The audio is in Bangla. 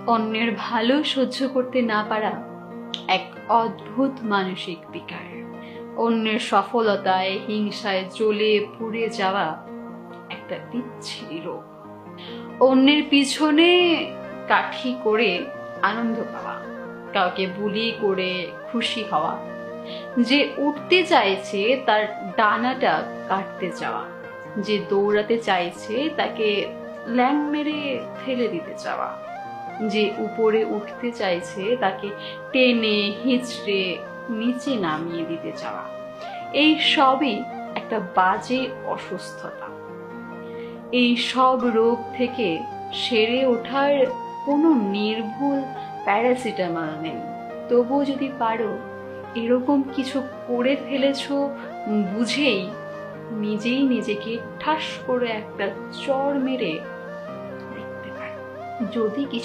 অন্যের ভালো সহ্য করতে না পারা এক অদ্ভুত মানসিক বিকার। অন্যের সফলতায় হিংসায় জ্বলে পুড়ে যাওয়া একটা বিচ্ছিরি রোগ। অন্যের পিছনে কাঠি করে আনন্দ পাওয়া, কাউকে বুলি করে খুশি হওয়া, যে উঠতে চাইছে তার ডানাটা কাটতে যাওয়া, যে দৌড়াতে চাইছে তাকে ল্যাং মেরে ফেলে দিতে চাওয়া, যে উপরে উঠতে চাইছে তাকে টেনে হিঁচড়ে নিচে নামিয়ে দিতে চাওয়া, এই সবই একটা বাজে অসুস্থতা। এই সব রোগ থেকে সেরে ওঠার কোনো নির্ভুল প্যারাসিটামল নেই। তবুও যদি পারো, এরকম কিছু করে ফেলেছো বুঝেই নিজেই নিজেকে ঠাস করে একটা চড় মেরে দেখতে পারো। যদি কিছু